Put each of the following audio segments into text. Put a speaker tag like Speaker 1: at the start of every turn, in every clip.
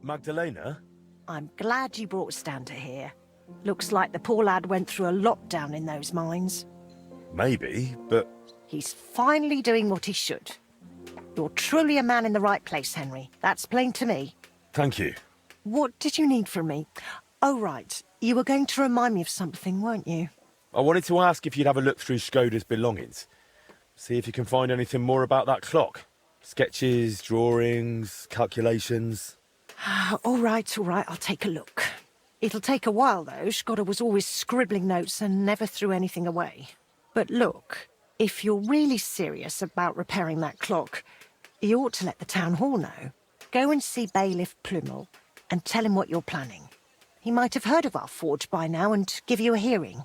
Speaker 1: Magdalena?
Speaker 2: I'm glad you brought Stan to here. Looks like the poor lad went through a lot down in those mines.
Speaker 1: Maybe, but...
Speaker 2: He's finally doing what he should. You're truly a man in the right place, Henry. That's plain to me.
Speaker 1: Thank you.
Speaker 2: What did you need from me? Oh, right. You were going to remind me of something, weren't you?
Speaker 1: I wanted to ask if you'd have a look through Skoda's belongings. See if you can find anything more about that clock. Sketches, drawings, calculations...
Speaker 2: All right, I'll take a look. It'll take a while, though. Skoda was always scribbling notes and never threw anything away. But look, if you're really serious about repairing that clock, you ought to let the town hall know. Go and see Bailiff Plumel and tell him what you're planning. He might have heard of our forge by now and give you a hearing.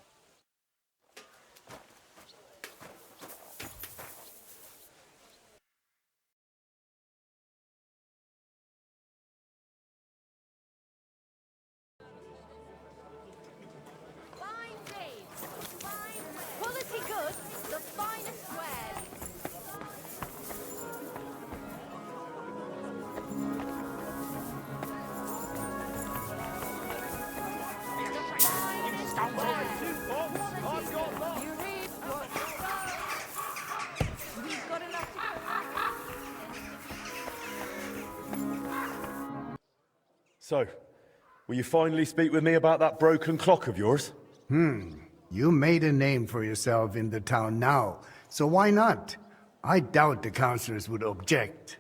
Speaker 1: So, will you finally speak with me about that broken clock of yours?
Speaker 3: You made a name for yourself in the town now, so why not? I doubt the councillors would object.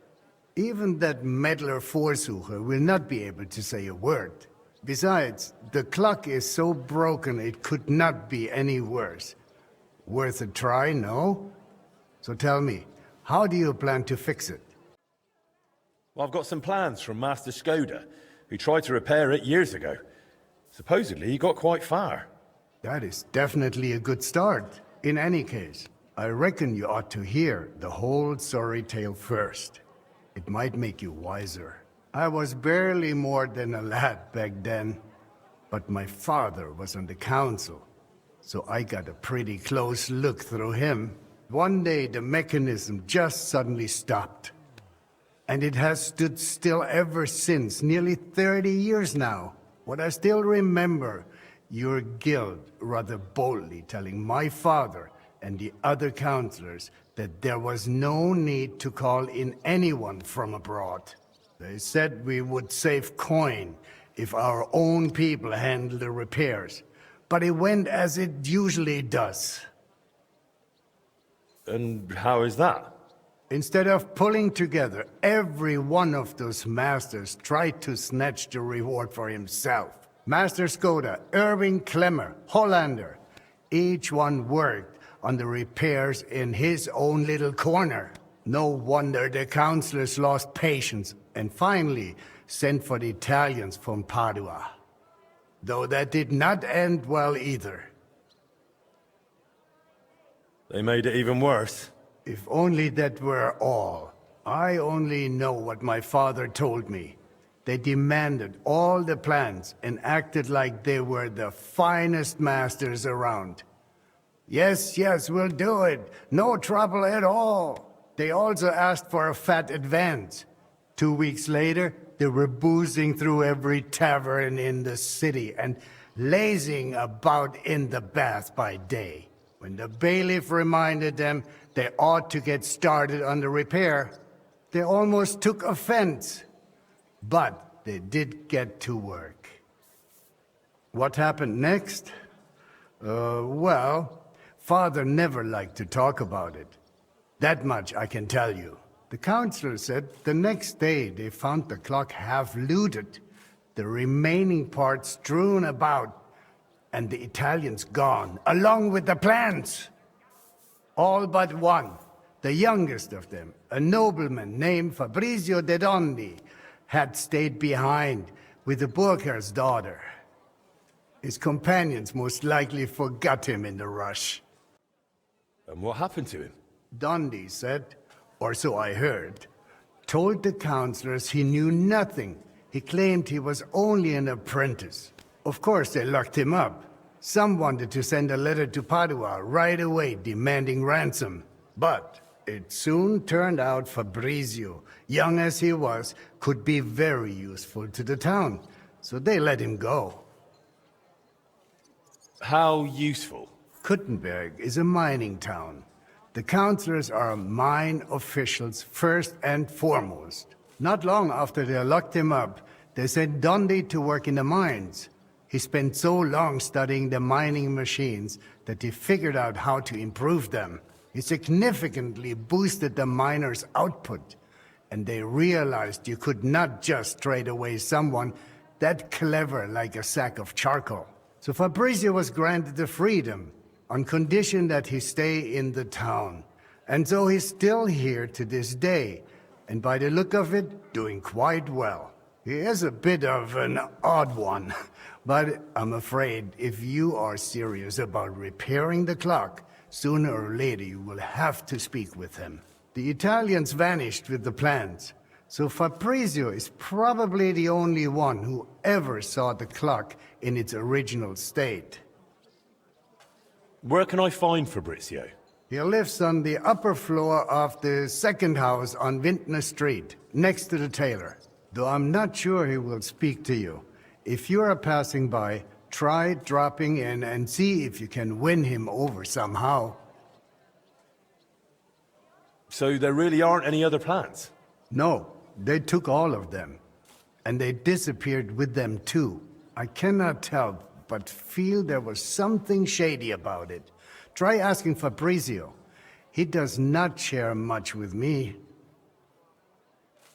Speaker 3: Even that meddler Vorsucher will not be able to say a word. Besides, the clock is so broken it could not be any worse. Worth a try, no? So tell me, how do you plan to fix it?
Speaker 1: Well, I've got some plans from Master Skoda, who tried to repair it years ago. Supposedly, he got quite far.
Speaker 3: That is definitely a good start. In any case, I reckon you ought to hear the whole sorry tale first. It might make you wiser. I was barely more than a lad back then, but my father was on the council, so I got a pretty close look through him. One day the mechanism just suddenly stopped. And it has stood still ever since, nearly 30 years now. What I still remember, your guild rather boldly telling my father and the other councillors that there was no need to call in anyone from abroad. They said we would save coin if our own people handled the repairs. But it went as it usually does.
Speaker 1: And how is that?
Speaker 3: Instead of pulling together, every one of those masters tried to snatch the reward for himself. Master Skoda, Irving Klemmer, Hollander, each one worked on the repairs in his own little corner. No wonder the councillors lost patience and finally sent for the Italians from Padua. Though that did not end well either.
Speaker 1: They made it even worse.
Speaker 3: If only that were all. I only know what my father told me. They demanded all the plans and acted like they were the finest masters around. Yes, we'll do it. No trouble at all. They also asked for a fat advance. 2 weeks later, they were boozing through every tavern in the city and lazing about in the bath by day. When the bailiff reminded them they ought to get started on the repair, they almost took offense. But they did get to work. What happened next? Well, Father never liked to talk about it. That much I can tell you. The councillor said the next day they found the clock half looted, the remaining parts strewn about, and the Italians gone, along with the plans. All but one, the youngest of them, a nobleman named Fabrizio de Dondi, had stayed behind with the Burkhar's daughter. His companions most likely forgot him in the rush.
Speaker 1: And what happened to him?
Speaker 3: Dondi said, or so I heard, told the councillors he knew nothing. He claimed he was only an apprentice. Of course, they locked him up. Some wanted to send a letter to Padua right away demanding ransom. But It soon turned out Fabrizio, young as he was, could be very useful to the town, so they let him go.
Speaker 1: How useful?
Speaker 3: Kuttenberg is a mining town. The councillors are mine officials first and foremost. Not long after they locked him up, they sent Dondi to work in the mines. He spent so long studying the mining machines that he figured out how to improve them. He significantly boosted the miners' output, and they realized you could not just trade away someone that clever like a sack of charcoal. So Fabrizio was granted the freedom, on condition that he stay in the town. And so he's still here to this day, and by the look of it, doing quite well. He is a bit of an odd one, but I'm afraid if you are serious about repairing the clock, sooner or later you will have to speak with him. The Italians vanished with the plans, so Fabrizio is probably the only one who ever saw the clock in its original state.
Speaker 1: Where can I find Fabrizio?
Speaker 3: He lives on the upper floor of the second house on Vintner Street, next to the tailor. Though I'm not sure he will speak to you. If you are passing by, try dropping in and see if you can win him over somehow.
Speaker 1: So there really aren't any other plans?
Speaker 3: No, they took all of them. And they disappeared with them too. I cannot tell, but feel there was something shady about it. Try asking Fabrizio. He does not share much with me.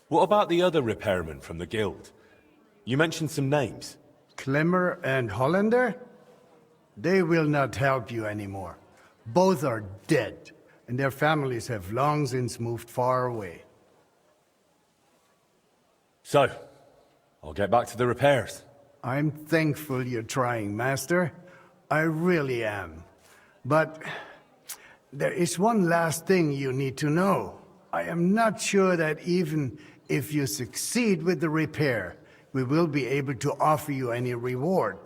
Speaker 1: What about the other repairmen from the guild? You mentioned some names.
Speaker 3: Klemmer and Hollander? They will not help you anymore. Both are dead, and their families have long since moved far away.
Speaker 1: So, I'll get back to the repairs.
Speaker 3: I'm thankful you're trying, Master. I really am. But there is one last thing you need to know. I am not sure that even if you succeed with the repair, we will be able to offer you any reward.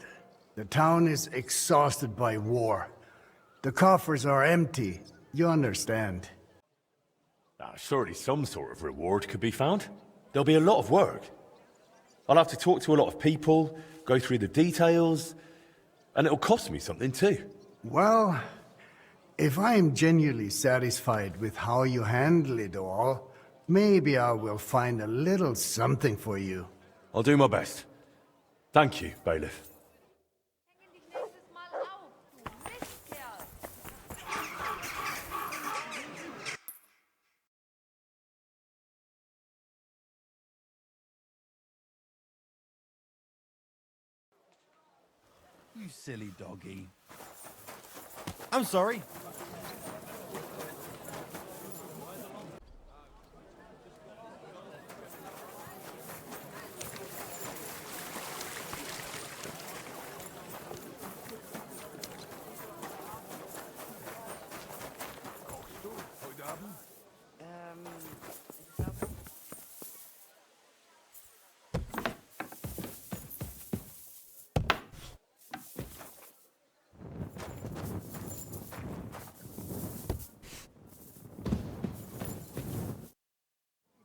Speaker 3: The town is exhausted by war. The coffers are empty. You understand.
Speaker 1: Surely some sort of reward could be found. There'll be a lot of work. I'll have to talk to a lot of people, go through the details, and it'll cost me something too.
Speaker 3: Well, if I am genuinely satisfied with how you handle it all, maybe I will find a little something for you.
Speaker 1: I'll do my best. Thank you, Bailiff.
Speaker 4: You silly doggy. I'm sorry.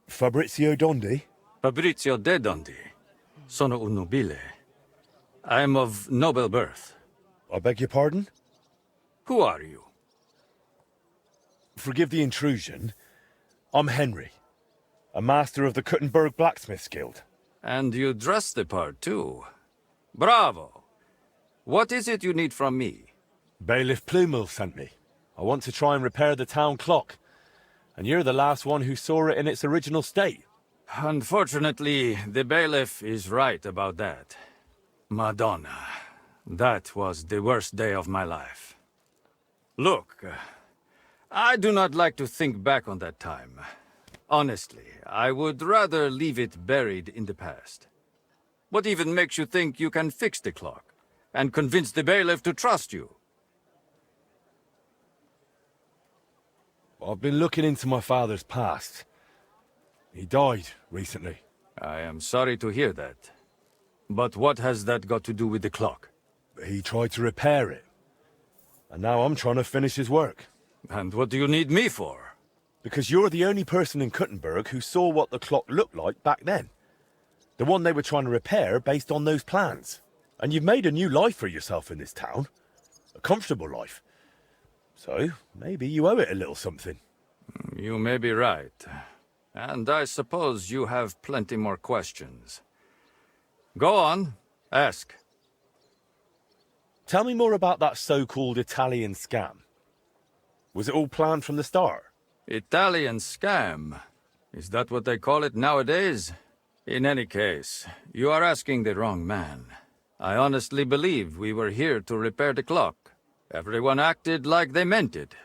Speaker 1: Fabrizio Dondi?
Speaker 5: Fabrizio de Dondi. Sono un nobile. I am of noble birth.
Speaker 1: I beg your pardon?
Speaker 5: Who are you?
Speaker 1: Forgive the intrusion. I'm Henry, a master of the Kuttenberg Blacksmiths Guild.
Speaker 5: And you dress the part, too. Bravo! What is it you need from me?
Speaker 1: Bailiff Plumel sent me. I want to try and repair the town clock. And you're the last one who saw it in its original state.
Speaker 5: Unfortunately, the bailiff is right about that. Madonna, that was the worst day of my life. Look, I do not like to think back on that time. Honestly, I would rather leave it buried in the past. What even makes you think you can fix the clock and convince the bailiff to trust you?
Speaker 1: I've been looking into my father's past. He died recently.
Speaker 5: I am sorry to hear that. But what has that got to do with the clock?
Speaker 1: He tried to repair it. And now I'm trying to finish his work.
Speaker 5: And what do you need me for?
Speaker 1: Because you're the only person in Kuttenberg who saw what the clock looked like back then. The one they were trying to repair based on those plans. And you've made a new life for yourself in this town. A comfortable life. So, maybe you owe it a little something.
Speaker 5: You may be right. And I suppose you have plenty more questions. Go on, ask.
Speaker 1: Tell me more about that so-called Italian scam. Was it all planned from the start?
Speaker 5: Italian scam? Is that what they call it nowadays? In any case, you are asking the wrong man. I honestly believe we were here to repair the clock. Everyone acted like they meant it.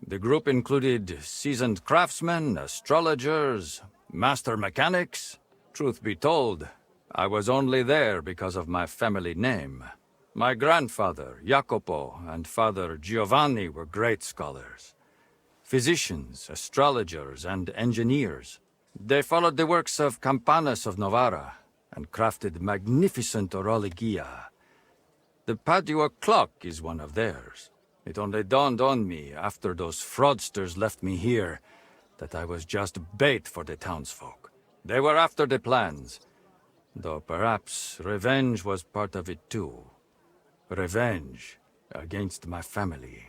Speaker 5: The group included seasoned craftsmen, astrologers, master mechanics. Truth be told, I was only there because of my family name. My grandfather, Jacopo, and father Giovanni were great scholars. Physicians, astrologers, and engineers. They followed the works of Campanus of Novara and crafted magnificent orologia. The Padua clock is one of theirs. It only dawned on me after those fraudsters left me here that I was just bait for the townsfolk. They were after the plans, though perhaps revenge was part of it too. Revenge against my family.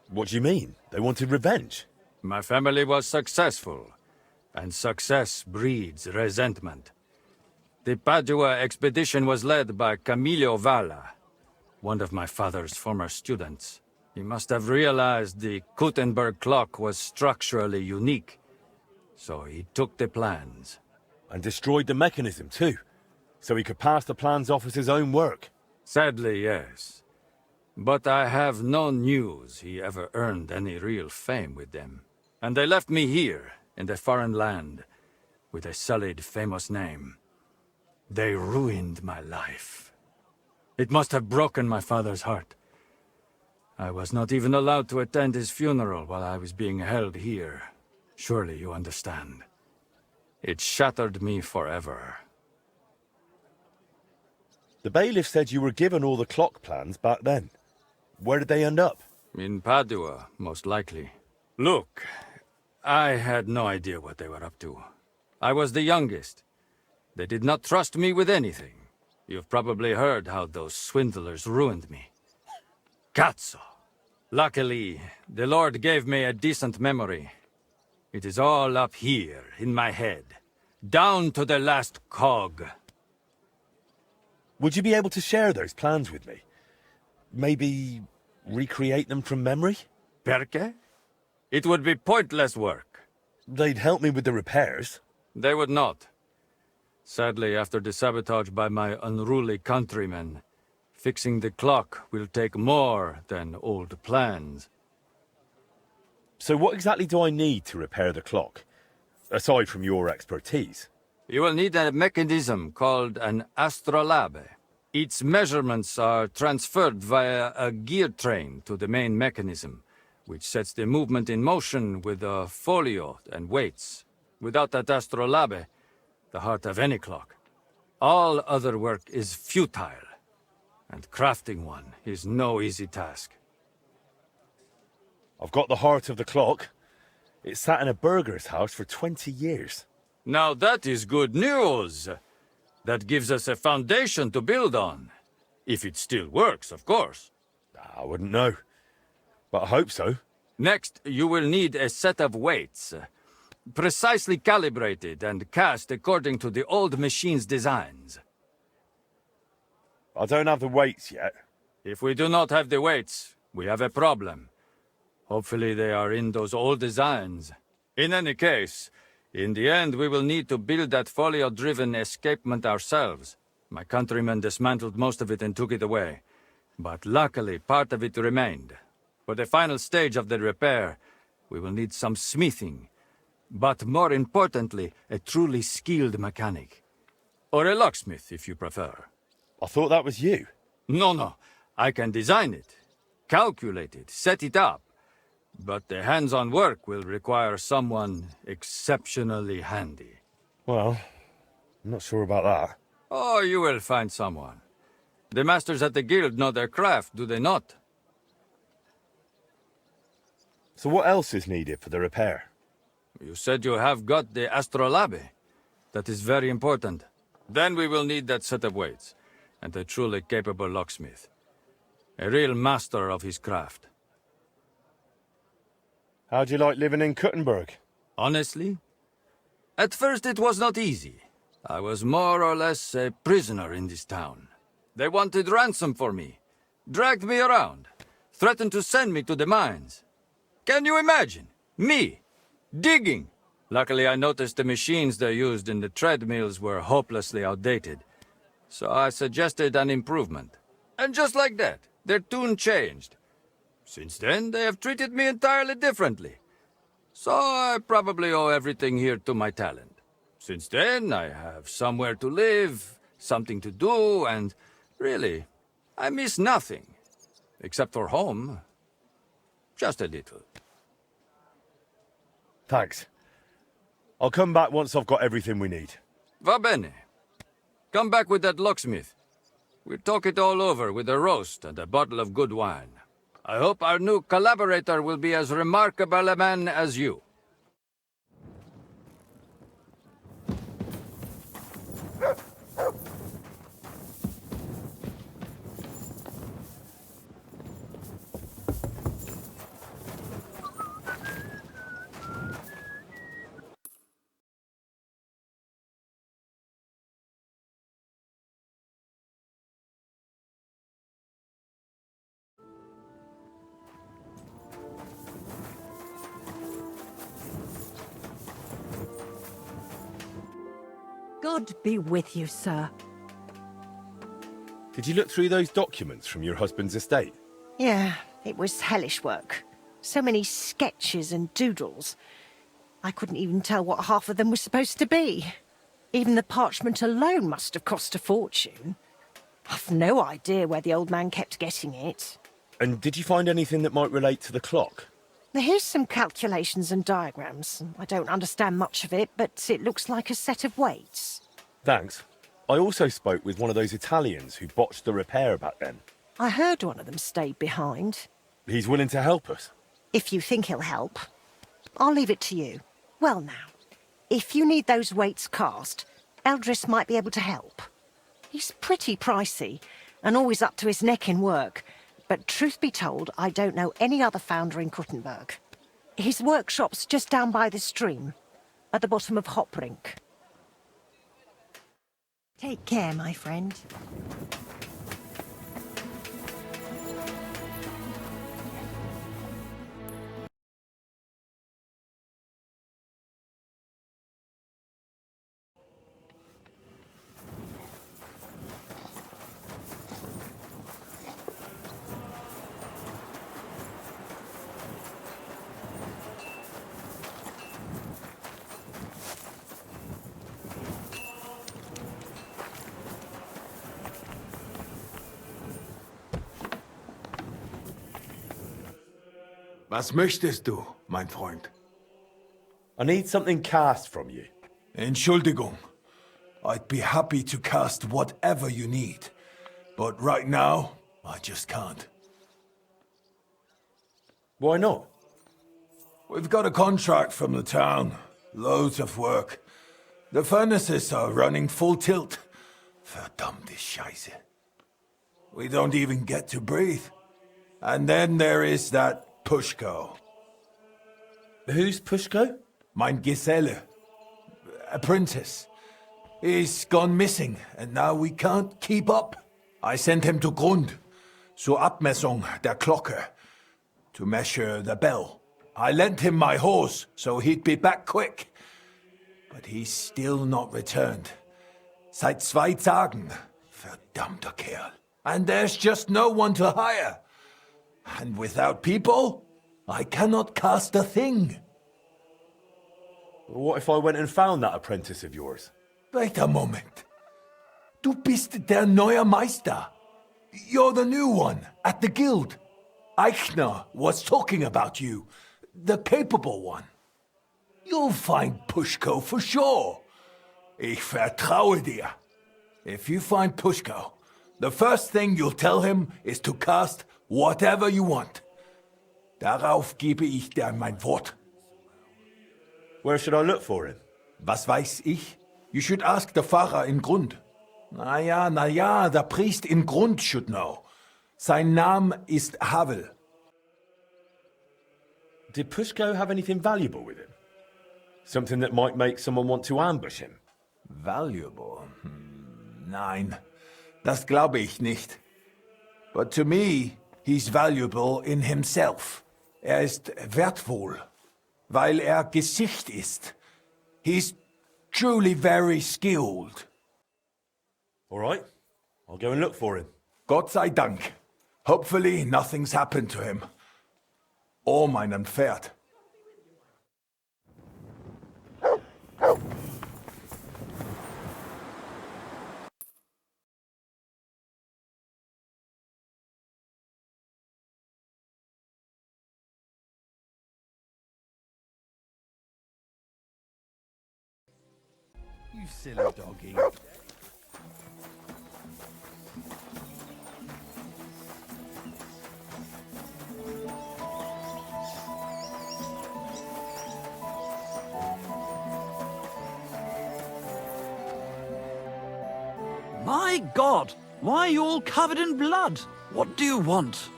Speaker 1: What do you mean? They wanted revenge?
Speaker 5: My family was successful, and success breeds resentment. The Padua expedition was led by Camillo Valla, one of my father's former students. He must have realized the Kuttenberg clock was structurally unique, so he took the plans.
Speaker 1: And destroyed the mechanism too, so he could pass the plans off as his own work.
Speaker 5: Sadly, yes. But I have no news he ever earned any real fame with them. And they left me here, in the foreign land, with a sullied, famous name. They ruined my life. It must have broken my father's heart. I was not even allowed to attend his funeral while I was being held here. Surely you understand. It shattered me forever.
Speaker 1: The bailiff said you were given all the clock plans back then. Where did they end up?
Speaker 5: In Padua, most likely. Look, I had no idea what they were up to. I was the youngest. They did not trust me with anything. You've probably heard how those swindlers ruined me. Cazzo! Luckily, the Lord gave me a decent memory. It is all up here, in my head. Down to the last cog.
Speaker 1: Would you be able to share those plans with me? Maybe recreate them from memory?
Speaker 5: Perché? It would be pointless work.
Speaker 1: They'd help me with the repairs.
Speaker 5: They would not. Sadly, after the sabotage by my unruly countrymen, fixing the clock will take more than old plans.
Speaker 1: So what exactly do I need to repair the clock? Aside from your expertise.
Speaker 5: You will need a mechanism called an astrolabe. Its measurements are transferred via a gear train to the main mechanism, which sets the movement in motion with a folio and weights. Without that astrolabe, the heart of any clock, all other work is futile, and crafting one is no easy task.
Speaker 1: I've got the heart of the clock. It sat in a burgher's house for 20 years.
Speaker 5: Now that is good news. That gives us a foundation to build on. If it still works, of course.
Speaker 1: I wouldn't know, but I hope so.
Speaker 5: Next, you will need a set of weights, precisely calibrated and cast according to the old machine's designs.
Speaker 1: I don't have the weights yet.
Speaker 5: If we do not have the weights, we have a problem. Hopefully they are in those old designs. In any case, in the end we will need to build that folio-driven escapement ourselves. My countrymen dismantled most of it and took it away. But luckily, part of it remained. For the final stage of the repair, we will need some smithing. But more importantly, a truly skilled mechanic. Or a locksmith, if you prefer.
Speaker 1: I thought that was you.
Speaker 5: No. I can design it, calculate it, set it up. But the hands-on work will require someone exceptionally handy.
Speaker 1: Well, I'm not sure about that.
Speaker 5: Oh, you will find someone. The masters at the guild know their craft, do they not?
Speaker 1: So what else is needed for the repair?
Speaker 5: You said you have got the astrolabe. That is very important. Then we will need that set of weights, and a truly capable locksmith. A real master of his craft.
Speaker 1: How'd you like living in Kuttenberg?
Speaker 5: Honestly? At first it was not easy. I was more or less a prisoner in this town. They wanted ransom for me, dragged me around, threatened to send me to the mines. Can you imagine? Me, digging! Luckily I noticed the machines they used in the treadmills were hopelessly outdated. So I suggested an improvement. And just like that, their tune changed. Since then, they have treated me entirely differently. So I probably owe everything here to my talent. Since then, I have somewhere to live, something to do, and really, I miss nothing. Except for home. Just a little.
Speaker 1: Thanks. I'll come back once I've got everything we need.
Speaker 5: Va bene. Come back with that locksmith. We'll talk it all over with a roast and a bottle of good wine. I hope our new collaborator will be as remarkable a man as you.
Speaker 2: God be with you, sir.
Speaker 1: Did you look through those documents from your husband's estate?
Speaker 2: Yeah, it was hellish work. So many sketches and doodles. I couldn't even tell what half of them were supposed to be. Even the parchment alone must have cost a fortune. I've no idea where the old man kept getting it.
Speaker 1: And did you find anything that might relate to the clock?
Speaker 2: Here's some calculations and diagrams. I don't understand much of it, but it looks like a set of weights.
Speaker 1: Thanks. I also spoke with one of those Italians who botched the repair back then.
Speaker 2: I heard one of them stayed behind.
Speaker 1: He's willing to help us.
Speaker 2: If you think he'll help. I'll leave it to you. Well now, if you need those weights cast, Eldris might be able to help. He's pretty pricey, and always up to his neck in work. But truth be told, I don't know any other founder in Kuttenberg. His workshop's just down by the stream, at the bottom of Hoprink. Take care, my friend.
Speaker 6: Was möchtest du, mein Freund?
Speaker 1: I need something cast from you.
Speaker 6: Entschuldigung. I'd be happy to cast whatever you need. But right now, I just can't.
Speaker 1: Why not?
Speaker 6: We've got a contract from the town. Loads of work. The furnaces are running full tilt. Verdammte Scheiße. We don't even get to breathe. And then there is that Pushko.
Speaker 1: Who's Pushko?
Speaker 6: Mein Geselle. Apprentice. He's gone missing, and now we can't keep up. I sent him to Grund, zur Abmessung der Glocke, to measure the bell. I lent him my horse, so he'd be back quick. But he's still not returned. Seit 2 Tagen. Verdammter Kerl. And there's just no one to hire. And without people, I cannot cast a thing.
Speaker 1: What if I went and found that apprentice of yours?
Speaker 6: Wait a moment. Du bist der neue Meister. You're the new one at the guild. Eichner was talking about you, the capable one. You'll find Pushko for sure. Ich vertraue dir. If you find Pushko, the first thing you'll tell him is to cast whatever you want. Darauf gebe ich dir mein Wort.
Speaker 1: Where should I look for him?
Speaker 6: Was weiß ich? You should ask the Pfarrer in Grund. Na ja, der Priest in Grund should know. Sein Name ist Havel.
Speaker 1: Did Pushko have anything valuable with him? Something that might make someone want to ambush him?
Speaker 6: Valuable? Nein, das glaube ich nicht. But to me, he's valuable in himself. Ist wertvoll, weil Gesicht ist. He's truly very skilled.
Speaker 1: All right, I'll go and look for him.
Speaker 6: Gott sei Dank. Hopefully nothing's happened to him. Or meinem Pferd.
Speaker 4: You silly doggy.
Speaker 7: My God! Why are you all covered in blood? What do you want?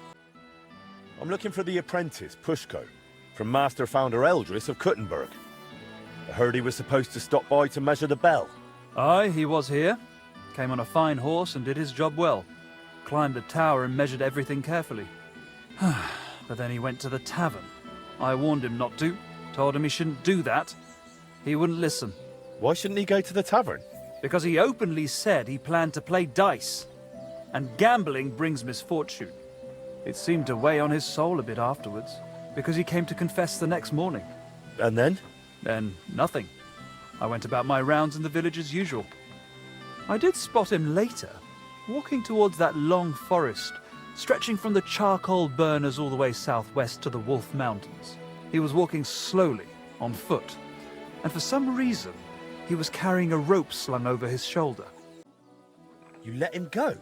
Speaker 1: I'm looking for the apprentice, Pushko, from Master Founder Eldris of Kuttenberg. I heard he was supposed to stop by to measure the bell.
Speaker 8: Aye, he was here. Came on a fine horse and did his job well. Climbed the tower and measured everything carefully. But then he went to the tavern. I warned him not to, told him he shouldn't do that. He wouldn't listen.
Speaker 1: Why shouldn't he go to the tavern?
Speaker 8: Because he openly said he planned to play dice. And gambling brings misfortune. It seemed to weigh on his soul a bit afterwards, because he came to confess the next morning.
Speaker 1: And then?
Speaker 8: Then nothing. I went about my rounds in the village as usual. I did spot him later, walking towards that long forest, stretching from the charcoal burners all the way southwest to the Wolf Mountains. He was walking slowly, on foot, and for some reason, he was carrying a rope slung over his shoulder.
Speaker 1: You let him go?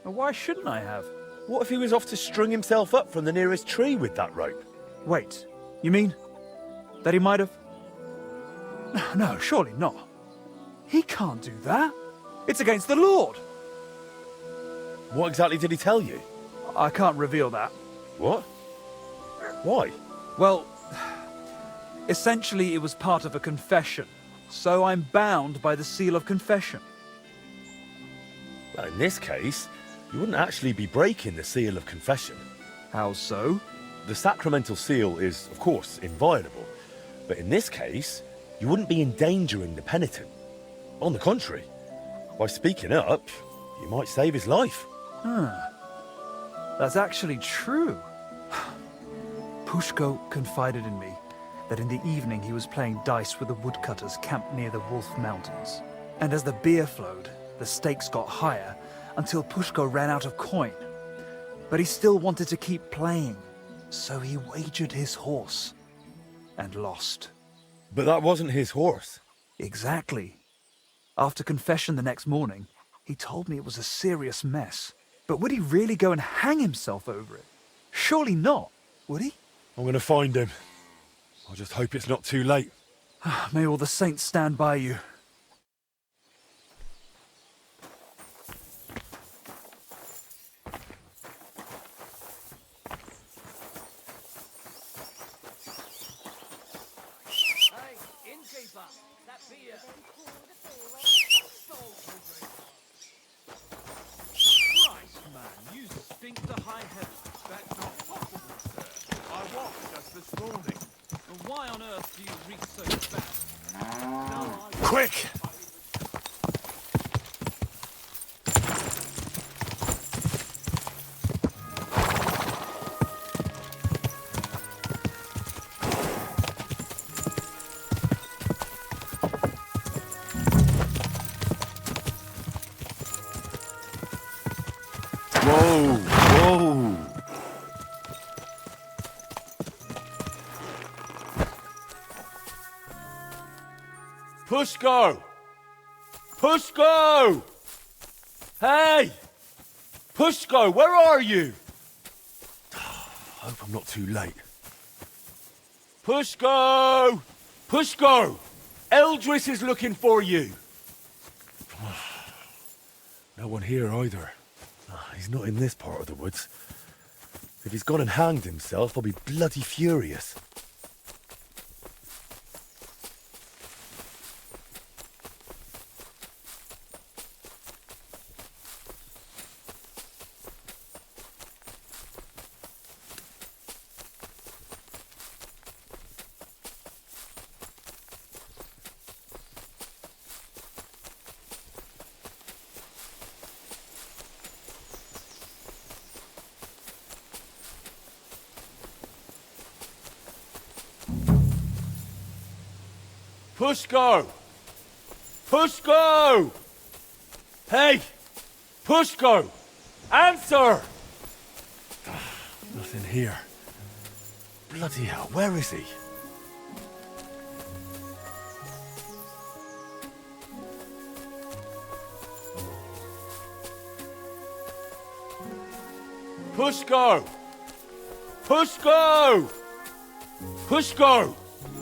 Speaker 8: Well, why shouldn't I have?
Speaker 1: What if he was off to string himself up from the nearest tree with that rope?
Speaker 8: Wait, you mean that he might have... No, surely not. He can't do that. It's against the Lord.
Speaker 1: What exactly did he tell you?
Speaker 8: I can't reveal that.
Speaker 1: What? Why?
Speaker 8: Well, essentially it was part of a confession, so I'm bound by the seal of confession.
Speaker 1: Well, in this case, you wouldn't actually be breaking the seal of confession.
Speaker 8: How so?
Speaker 1: The sacramental seal is, of course, inviolable, but in this case, you wouldn't be endangering the penitent. On the contrary, by speaking up, you might save his life.
Speaker 8: That's actually true. Pushko confided in me that in the evening he was playing dice with the woodcutters camped near the Wolf Mountains. And as the beer flowed, the stakes got higher until Pushko ran out of coin. But he still wanted to keep playing, so he wagered his horse and lost.
Speaker 1: But that wasn't his horse.
Speaker 8: Exactly. After confession the next morning, he told me it was a serious mess. But would he really go and hang himself over it? Surely not, would he?
Speaker 1: I'm going to find him. I just hope it's not too late.
Speaker 8: May all the saints stand by you.
Speaker 7: Why on earth do you reach so fast?
Speaker 1: Quick! Whoa! Whoa! Pushko! Pushko! Hey! Pushko, where are you? I hope I'm not too late. Pushko! Pushko! Eldris is looking for you! No one here either. He's not in this part of the woods. If he's gone and hanged himself, I'll be bloody furious. Pushko! Pushko! Hey! Pushko! Answer! Nothing here. Bloody hell, where is he? Pushko! Pushko! Pushko!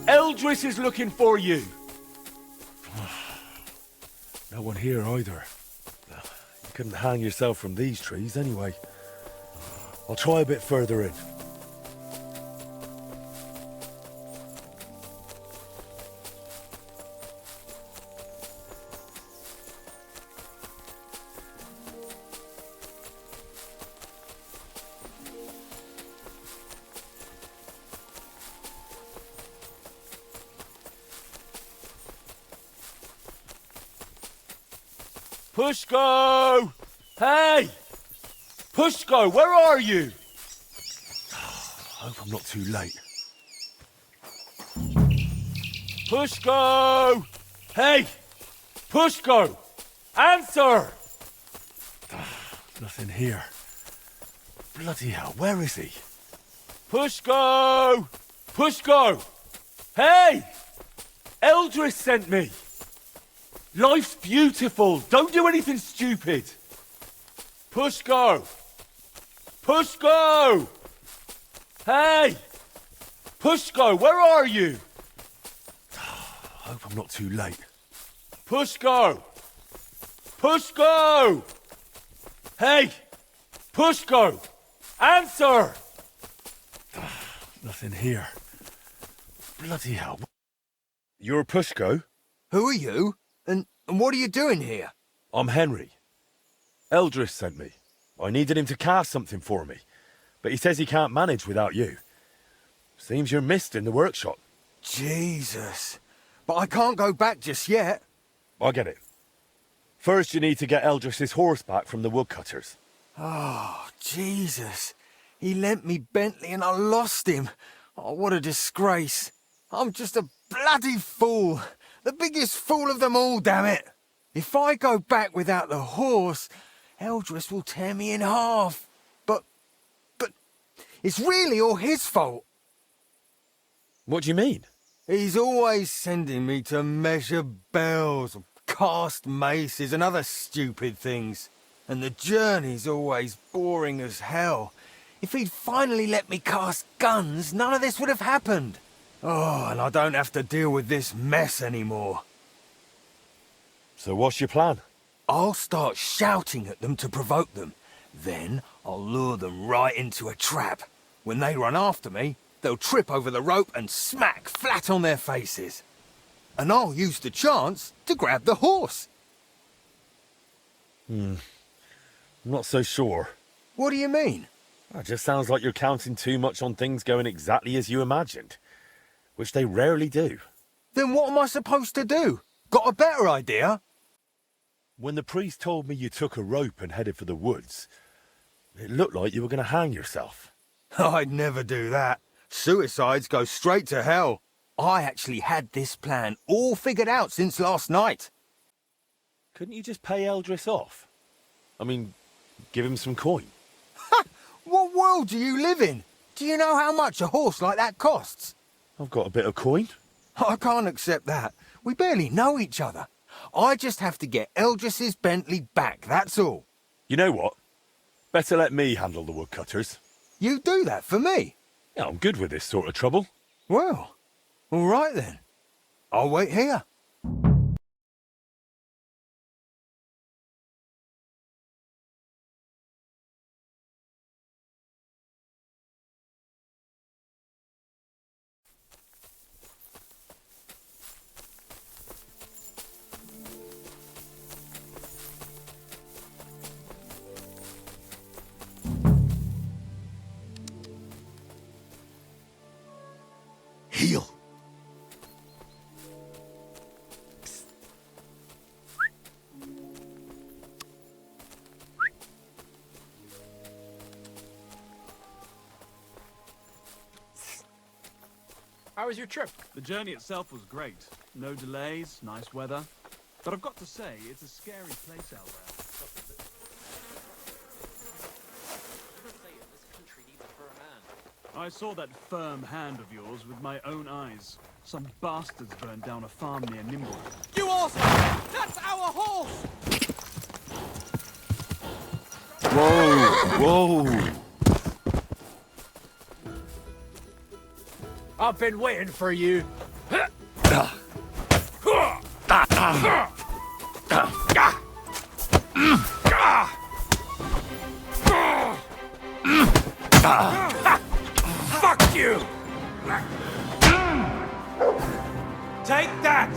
Speaker 1: Eldris is looking for you! No one here either. You couldn't hang yourself from these trees anyway. I'll try a bit further in. Pushko! Hey! Pushko, where are you? I hope I'm not too late. Pushko! Hey! Pushko! Answer! Nothing here. Bloody hell, where is he? Pushko! Pushko! Hey! Eldris sent me! Life's beautiful. Don't do anything stupid. Pushko! Pushko! Hey! Pushko, where are you? I hope I'm not too late. Pushko! Pushko! Hey! Pushko! Answer! Nothing here. Bloody hell. You're Pushko?
Speaker 9: Who are you? And what are you doing here?
Speaker 1: I'm Henry. Eldris sent me. I needed him to cast something for me, but he says he can't manage without you. Seems you're missed in the workshop.
Speaker 9: Jesus. But I can't go back just yet.
Speaker 1: I get it. First you need to get Eldris's horse back from the woodcutters.
Speaker 9: Oh, Jesus. He lent me Bentley and I lost him. Oh, what a disgrace. I'm just a bloody fool. The biggest fool of them all, damn it! If I go back without the horse, Eldris will tear me in half. But it's really all his fault.
Speaker 1: What do you mean?
Speaker 9: He's always sending me to measure bells, cast maces and other stupid things. And the journey's always boring as hell. If he'd finally let me cast guns, none of this would have happened. Oh, and I don't have to deal with this mess anymore.
Speaker 1: So what's your plan?
Speaker 9: I'll start shouting at them to provoke them. Then I'll lure them right into a trap. When they run after me, they'll trip over the rope and smack flat on their faces. And I'll use the chance to grab the horse.
Speaker 1: I'm not so sure.
Speaker 9: What do you mean?
Speaker 1: It just sounds like you're counting too much on things going exactly as you imagined. Which they rarely do.
Speaker 9: Then what am I supposed to do? Got a better idea?
Speaker 1: When the priest told me you took a rope and headed for the woods, it looked like you were going to hang yourself.
Speaker 9: I'd never do that. Suicides go straight to hell. I actually had this plan all figured out since last night.
Speaker 1: Couldn't you just pay Eldris off? I mean, give him some coin.
Speaker 9: Ha! What world do you live in? Do you know how much a horse like that costs?
Speaker 1: I've got a bit of coin.
Speaker 9: I can't accept that. We barely know each other. I just have to get Eldris's Bentley back, that's all.
Speaker 1: You know what? Better let me handle the woodcutters.
Speaker 9: You do that for me?
Speaker 1: Yeah, I'm good with this sort of trouble.
Speaker 9: Well, all right then. I'll wait here.
Speaker 6: Heal.
Speaker 8: How was your trip? The journey itself was great. No delays, nice weather. But I've got to say, it's a scary place out there. I saw that firm hand of yours with my own eyes. Some bastards burned down a farm near Nimble.
Speaker 7: You asshole! That's our horse!
Speaker 1: Whoa!
Speaker 7: I've been waiting for you.
Speaker 5: Fuck you! Take that!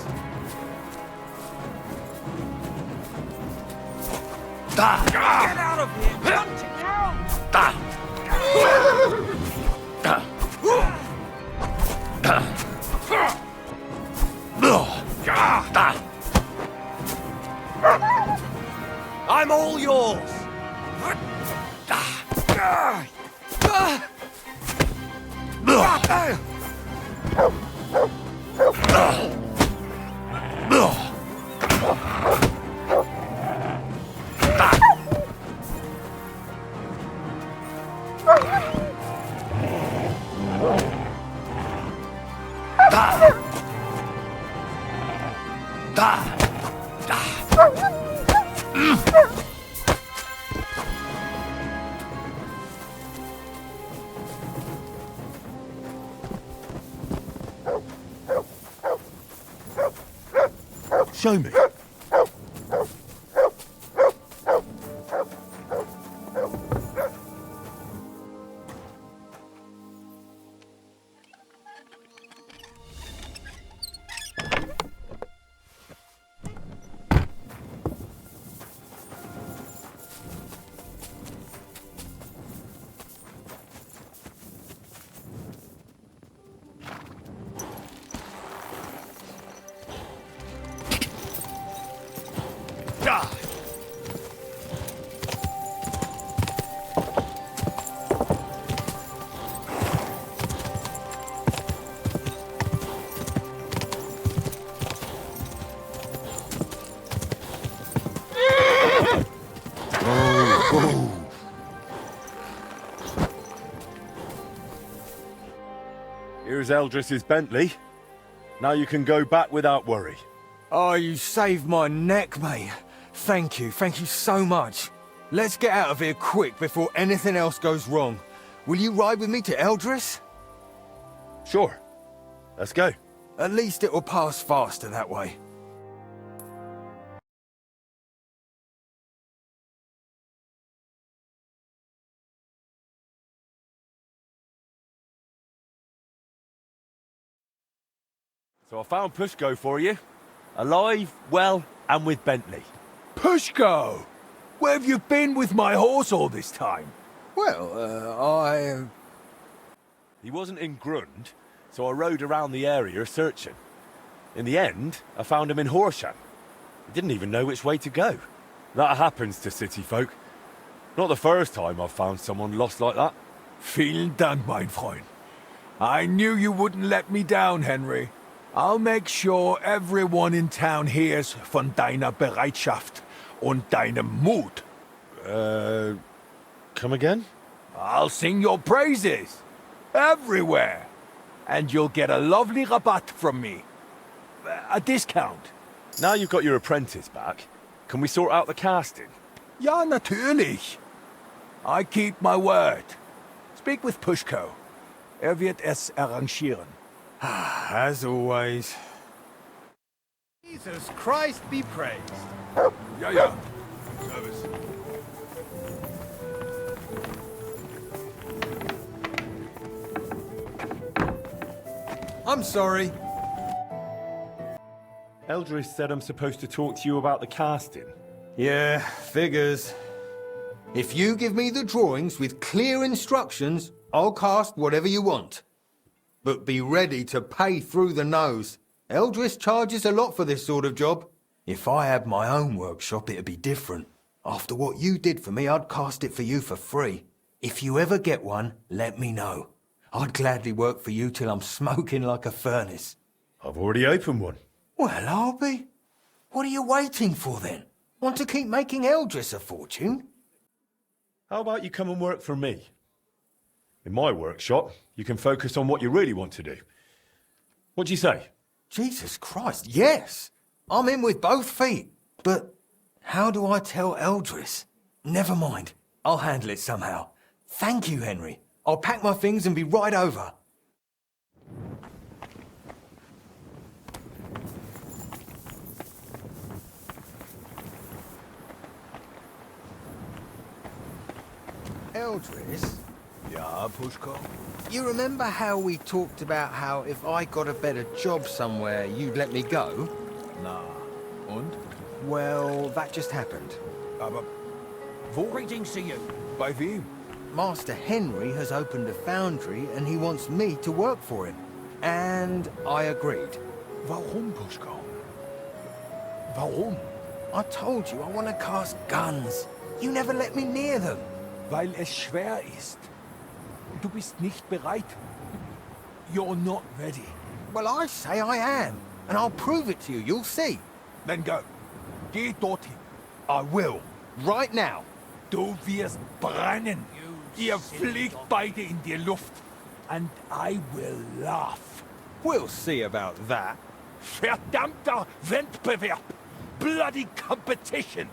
Speaker 5: Get out of here! Hunt it down! I'm all yours!
Speaker 6: Show me.
Speaker 1: Here's Eldris's Bentley. Now you can go back without worry.
Speaker 9: Oh, you saved my neck, mate. Thank you so much. Let's get out of here quick before anything else goes wrong. Will you ride with me to Eldris?
Speaker 1: Sure. Let's go.
Speaker 9: At least it will pass faster that way.
Speaker 1: So I found Pushko for you. Alive, well, and with Bentley.
Speaker 6: Pushko! Where have you been with my horse all this time?
Speaker 9: Well,
Speaker 1: He wasn't in Grund, so I rode around the area searching. In the end, I found him in Horsham. He didn't even know which way to go. That happens to city folk. Not the first time I've found someone lost like that.
Speaker 6: Vielen Dank, mein Freund. I knew you wouldn't let me down, Henry. I'll make sure everyone in town hears von deiner Bereitschaft und deinem Mut.
Speaker 1: Come again?
Speaker 6: I'll sing your praises. Everywhere. And you'll get a lovely rabatt from me. A discount.
Speaker 1: Now you've got your apprentice back, can we sort out the casting?
Speaker 6: Ja, natürlich. I keep my word. Speak with Pushko. Wird es arrangieren.
Speaker 9: As always.
Speaker 4: Jesus Christ be praised.
Speaker 6: Ja, ja. Service.
Speaker 9: I'm sorry.
Speaker 1: Eldris said I'm supposed to talk to you about the casting.
Speaker 9: Yeah, figures. If you give me the drawings with clear instructions, I'll cast whatever you want. But be ready to pay through the nose. Eldris charges a lot for this sort of job. If I had my own workshop, it'd be different. After what you did for me, I'd cast it for you for free. If you ever get one, let me know. I'd gladly work for you till I'm smoking like a furnace.
Speaker 1: I've already opened one.
Speaker 9: Well, I'll be. What are you waiting for then? Want to keep making Eldris a fortune?
Speaker 1: How about you come and work for me? In my workshop, you can focus on what you really want to do. What do you say?
Speaker 9: Jesus Christ, yes! I'm in with both feet. But how do I tell Eldris? Never mind. I'll handle it somehow. Thank you, Henry. I'll pack my things and be right over. Eldris?
Speaker 6: Ja, Pushko.
Speaker 9: You remember how we talked about how if I got a better job somewhere, you'd let me go?
Speaker 6: Na, und?
Speaker 9: Well, that just happened.
Speaker 6: Aber wo?
Speaker 7: Greetings to you.
Speaker 6: Bei wem?
Speaker 9: Master Henry has opened a foundry and he wants me to work for him. And I agreed.
Speaker 6: Warum, Pushko? Warum?
Speaker 9: I told you I want to cast guns. You never let me near them.
Speaker 6: Weil es schwer ist. Du bist nicht bereit. You're not ready.
Speaker 9: Well, I say I am. And I'll prove it to you, you'll see.
Speaker 6: Then go. Geh dorthin.
Speaker 9: I will. Right now.
Speaker 6: Du wirst brennen. Ihr fliegt beide in die Luft. And I will laugh.
Speaker 9: We'll see about that.
Speaker 6: Verdammter Wettbewerb! Bloody competition!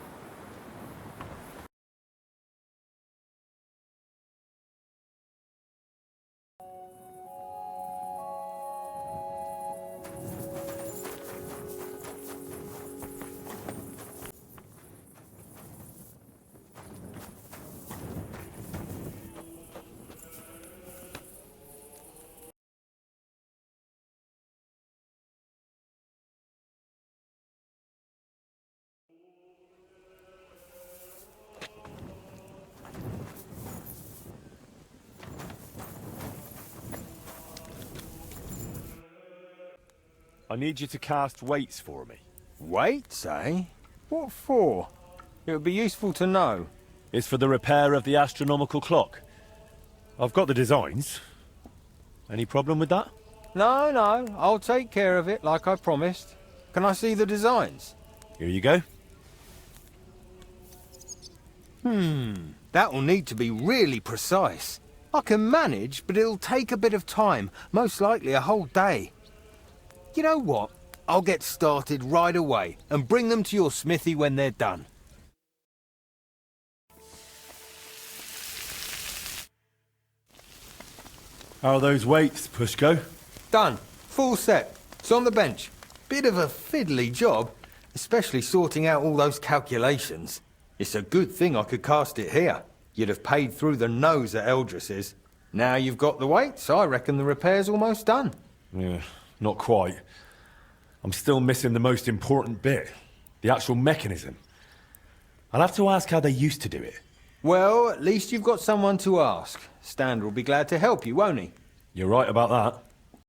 Speaker 1: I need you to cast weights for me.
Speaker 9: Weights, eh? What for? It would be useful to know.
Speaker 1: It's for the repair of the astronomical clock. I've got the designs. Any problem with that?
Speaker 9: No, no, I'll take care of it like I promised. Can I see the designs?
Speaker 1: Here you go.
Speaker 9: That'll need to be really precise. I can manage, but it'll take a bit of time, most likely a whole day. You know what? I'll get started right away and bring them to your smithy when they're done.
Speaker 1: How are those weights, Pushko?
Speaker 9: Done. Full set. It's on the bench. Bit of a fiddly job, especially sorting out all those calculations. It's a good thing I could cast it here. You'd have paid through the nose at Eldris's. Now you've got the weights, I reckon the repair's almost done.
Speaker 1: Yeah, not quite. I'm still missing the most important bit. The actual mechanism. I'll have to ask how they used to do it.
Speaker 9: Well, at least you've got someone to ask. Stander will be glad to help you, won't he?
Speaker 1: You're right about that.